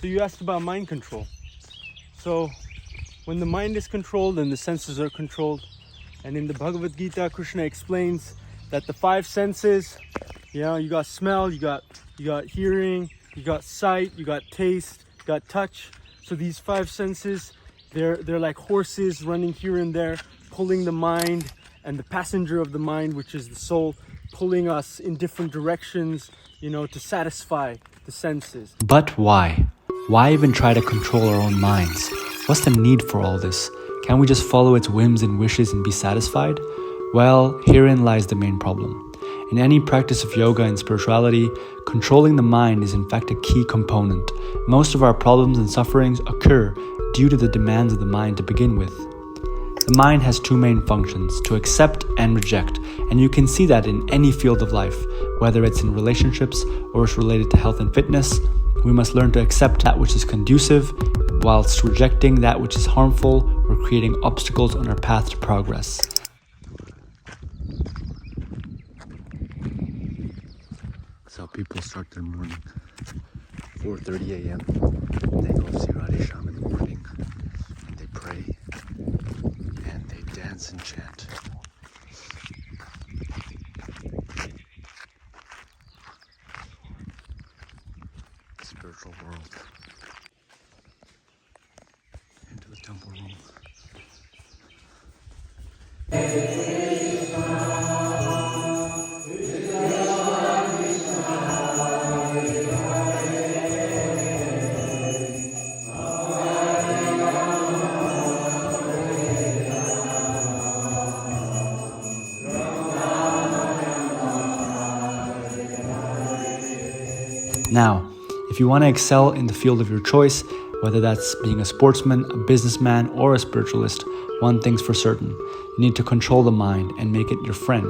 So you asked about mind control. So when the mind is controlled and the senses are controlled, and in the Bhagavad-Gita, Krishna explains that the five senses, you know, you got smell, you got hearing, you got sight, you got taste, you got touch. So these five senses, they're like horses running here and there, pulling the mind and the passenger of the mind, which is the soul, pulling us in different directions, you know, to satisfy the senses. But why? Why even try to control our own minds? What's the need for all this? Can't we just follow its whims and wishes and be satisfied? Well, herein lies the main problem. In any practice of yoga and spirituality, controlling the mind is in fact a key component. Most of our problems and sufferings occur due to the demands of the mind to begin with. The mind has two main functions, to accept and reject, and you can see that in any field of life, whether it's in relationships or it's related to health and fitness. We must learn to accept that which is conducive, whilst rejecting that which is harmful or creating obstacles on our path to progress. That's how people start their morning. 4:30 a.m. They go see Radhe Shyam in the morning. And they pray. And they dance and chant. Spiritual world. Into the temple room. Now, if you want to excel in the field of your choice, whether that's being a sportsman, a businessman, or a spiritualist, one thing's for certain. You need to control the mind and make it your friend.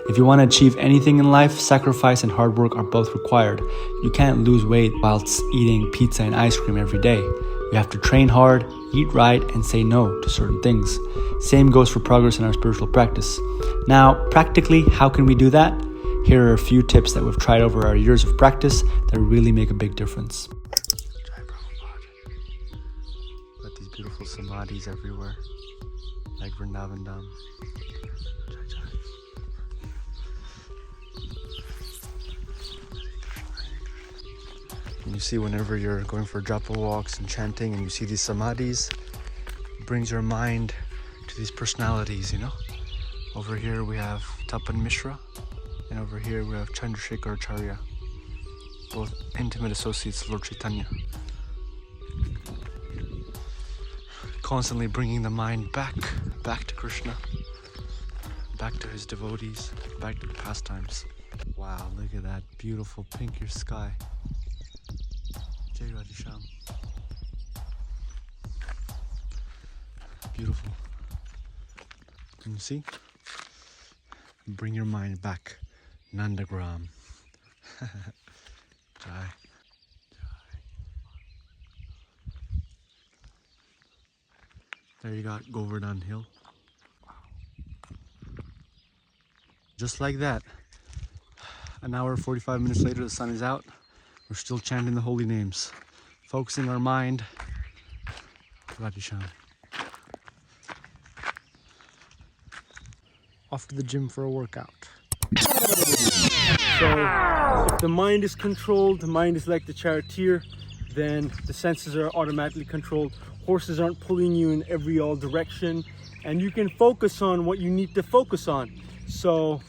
If you want to achieve anything in life, sacrifice and hard work are both required. You can't lose weight whilst eating pizza and ice cream every day. You have to train hard, eat right, and say no to certain things. Same goes for progress in our spiritual practice. Now, practically, how can we do that? Here are a few tips that we've tried over our years of practice that really make a big difference. Jai Prabhupada. Got these beautiful samadhis everywhere, like Vrindavan Dham. Jai Jai. And you see, whenever you're going for japa walks and chanting and you see these samadhis, it brings your mind to these personalities, you know? Over here we have Tapan Mishra. And over here we have Chandrasekhar Acharya, both intimate associates of Lord Chaitanya. Constantly bringing the mind back to Krishna, back to his devotees, back to the pastimes. Wow, look at that beautiful pinkish sky. Jai Radhe Shyam. Beautiful. Can you see? Bring your mind back. Nandagram. Jai. There you got Govardhan Hill. Wow. Just like that. An hour, 45 minutes later, the sun is out. We're still chanting the holy names. Focusing our mind. Radhe Shyam. Off to the gym for a workout. So if the mind is controlled, the mind is like the charioteer, then the senses are automatically controlled. Horses aren't pulling you in all direction, and you can focus on what you need to focus on. So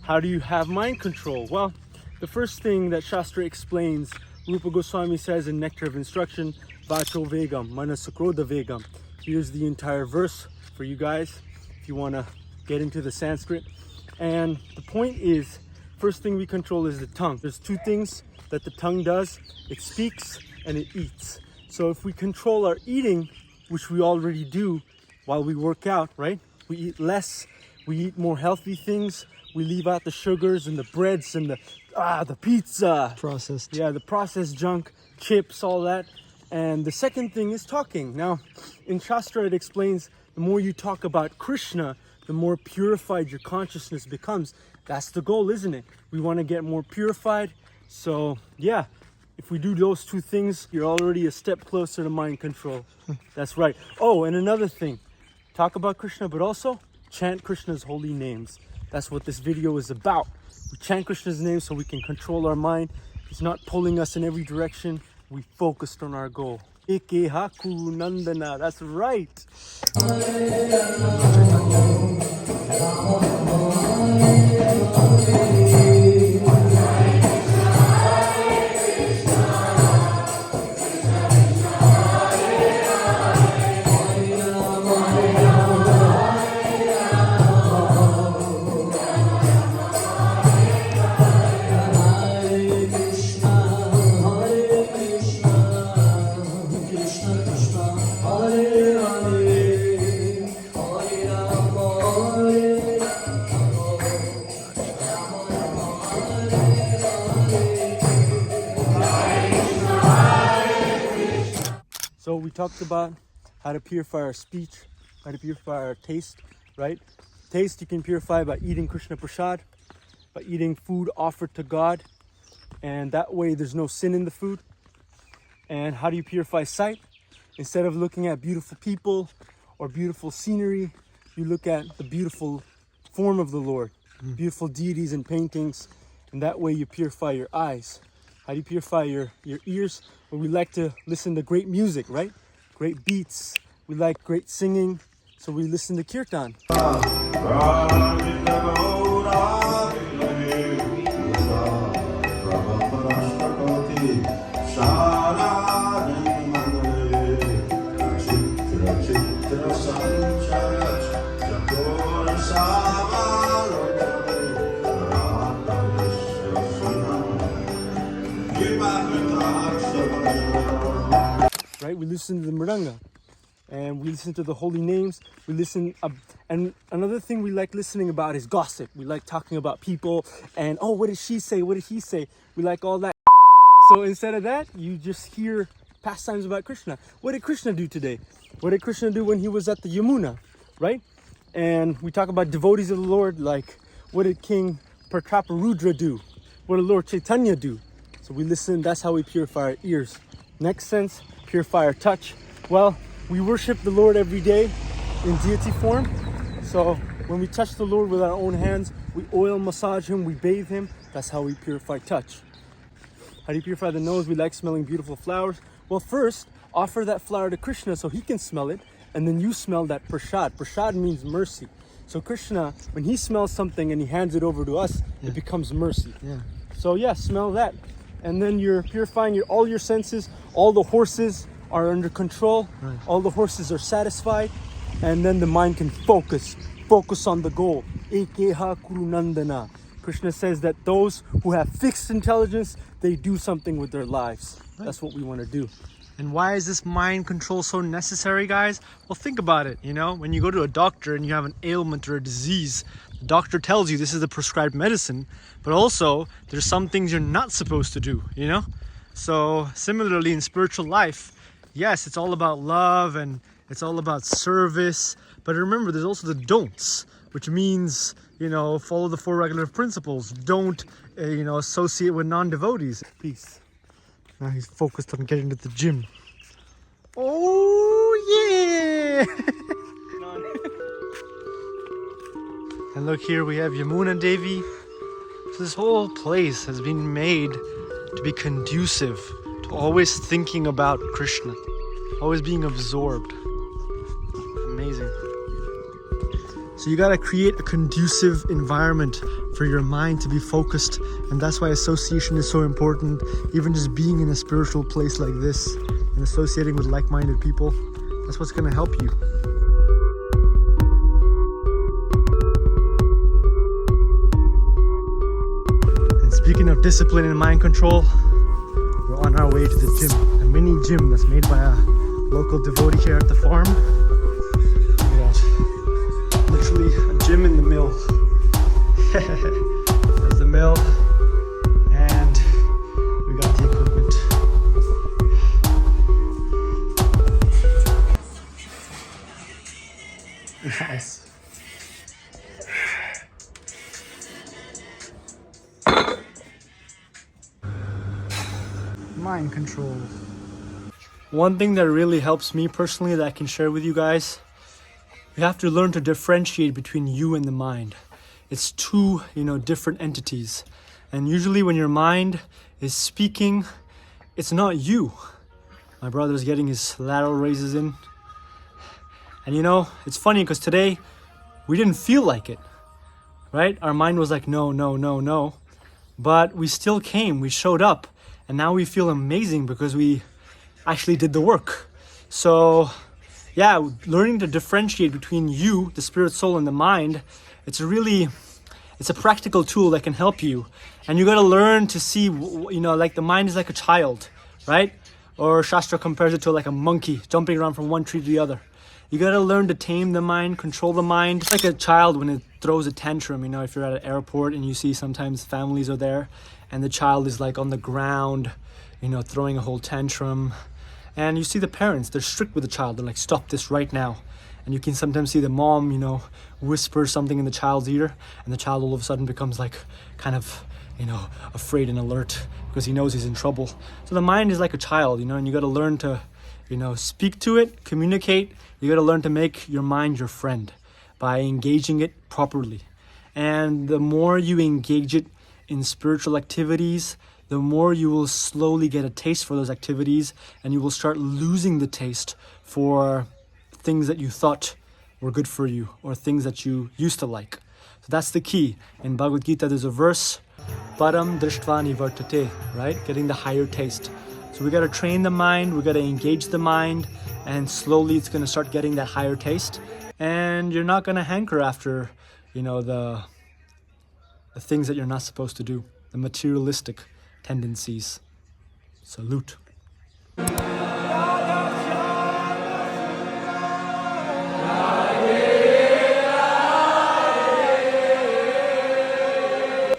how do you have mind control? Well, the first thing that Shastra explains, Rupa Goswami says in Nectar of Instruction, Vacho Vegam, Manasukroda Vegam. Here's the entire verse for you guys if you want to get into the Sanskrit. And the point is, first thing we control is the tongue. There's two things that the tongue does. It speaks and it eats. So if we control our eating, which we already do while we work out, right? We eat less, we eat more healthy things, we leave out the sugars and the breads and the pizza. Processed. Yeah, the processed junk, chips, all that. And the second thing is talking. Now, in Shastra it explains, the more you talk about Krishna, the more purified your consciousness becomes. That's the goal, isn't it? We want to get more purified. So yeah, If we do those two things, you're already a step closer to mind control. That's right. Oh, and another thing, talk about Krishna, but also chant Krishna's holy names. That's what this video is about. We chant Krishna's name so we can control our mind. He's not pulling us in every direction. We focused on our goal. Eke haku nandana. That's right. So we talked about how to purify our speech, how to purify our taste, right? Taste you can purify by eating Krishna Prasad, by eating food offered to God, and that way there's no sin in the food. And how do you purify sight? Instead of looking at beautiful people or beautiful scenery, you look at the beautiful form of the Lord, beautiful deities and paintings, and that way you purify your eyes. How do you purify your ears? Well, we like to listen to great music, right? Great beats. We like great singing, so we listen to kirtan. Right? We listen to the mridanga, and we listen to the holy names. We listen, and another thing we like listening about is gossip. We like talking about people, and oh, what did she say? What did he say? We like all that. So instead of that, you just hear pastimes about Krishna. What did Krishna do today? What did Krishna do when he was at the Yamuna, right? And we talk about devotees of the Lord, like what did King Prataparudra do? What did Lord Chaitanya do? So we listen, that's how we purify our ears. Next sense, purify our touch. Well, we worship the Lord every day in deity form. So when we touch the Lord with our own hands, we oil massage him, we bathe him. That's how we purify touch. How do you purify the nose? We like smelling beautiful flowers. Well, first, offer that flower to Krishna so he can smell it, and then you smell that prasad. Prasad means mercy. So Krishna, when he smells something and he hands it over to us, it becomes mercy. So yeah, smell that. And then you're purifying all your senses. All the horses are under control. Right. All the horses are satisfied. And then the mind can focus on the goal. Ekeha kurunandana. Krishna says that those who have fixed intelligence, they do something with their lives. Right. That's what we want to do. And why is this mind control so necessary, guys? Well, think about it, when you go to a doctor and you have an ailment or a disease, the doctor tells you this is the prescribed medicine, but also there's some things you're not supposed to do, So similarly in spiritual life, yes, it's all about love and it's all about service, but remember there's also the don'ts, which means, follow the 4 regulative principles. Don't, associate with non-devotees. Peace. Now he's focused on getting to the gym. Oh yeah! And look here, we have Yamuna Devi. So this whole place has been made to be conducive to always thinking about Krishna, always being absorbed. Amazing. So you gotta create a conducive environment for your mind to be focused, and that's why association is so important. Even just being in a spiritual place like this and associating with like-minded people, that's what's gonna help you. And speaking of discipline and mind control, we're on our way to the gym, a mini gym that's made by a local devotee here at the farm. Look at that. Literally a gym in the mill. There's the mill, and we got the equipment. Nice. mind control. One thing that really helps me personally that I can share with you guys, you have to learn to differentiate between you and the mind. It's two, different entities. And usually when your mind is speaking, it's not you. My brother's getting his lateral raises in. And it's funny because today we didn't feel like it, right? Our mind was like, no, no, no, no. But we still came, we showed up. And now we feel amazing because we actually did the work. So yeah, learning to differentiate between you, the spirit, soul, and the mind, it's a practical tool that can help you. And you got to learn to see, like the mind is like a child, right? Or Shastra compares it to like a monkey jumping around from one tree to the other. You got to learn to tame the mind, control the mind. It's like a child when it throws a tantrum, if you're at an airport and you see sometimes families are there and the child is like on the ground, throwing a whole tantrum. And you see the parents, they're strict with the child. They're like, stop this right now. And you can sometimes see the mom, whisper something in the child's ear, and the child all of a sudden becomes like kind of, afraid and alert because he knows he's in trouble. So the mind is like a child, and you got to learn to, speak to it, communicate. You got to learn to make your mind your friend by engaging it properly. And the more you engage it in spiritual activities, the more you will slowly get a taste for those activities, and you will start losing the taste for things that you thought were good for you or things that you used to like. So that's the key. In Bhagavad-Gita, there's a verse, param drishtva nivartate, right? Getting the higher taste. So we got to train the mind, we got to engage the mind, and slowly it's going to start getting that higher taste. And you're not going to hanker after, the things that you're not supposed to do, the materialistic tendencies. Salute.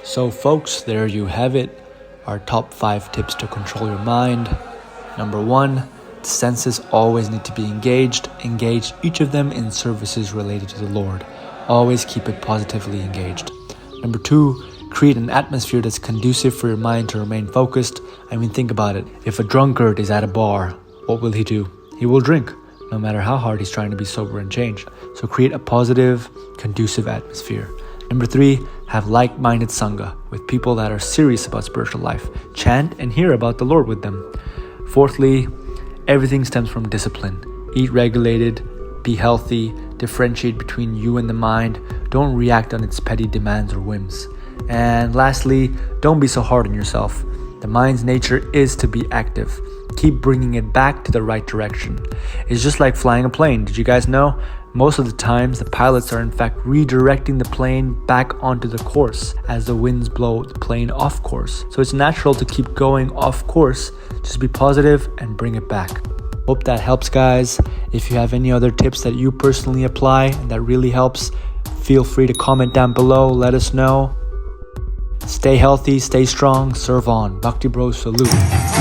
So folks, there you have it. Our top 5 tips to control your mind. Number 1, the senses always need to be engaged. Engage each of them in services related to the Lord. Always keep it positively engaged. Number 2, create an atmosphere that's conducive for your mind to remain focused. Think about it. If a drunkard is at a bar, what will he do? He will drink, no matter how hard he's trying to be sober and change. So create a positive, conducive atmosphere. Number 3, have like-minded sangha with people that are serious about spiritual life. Chant and hear about the Lord with them. Fourthly, everything stems from discipline. Eat regulated, be healthy, differentiate between you and the mind. Don't react on its petty demands or whims. And lastly, don't be so hard on yourself. The mind's nature is to be active. Keep bringing it back to the right direction. It's just like flying a plane. Did you guys know? Most of the times, the pilots are in fact redirecting the plane back onto the course as the winds blow the plane off course. So it's natural to keep going off course. Just be positive and bring it back. Hope that helps, guys. If you have any other tips that you personally apply and that really helps, feel free to comment down below. Let us know. Stay healthy, stay strong, serve on. Bhakti Bro Salute.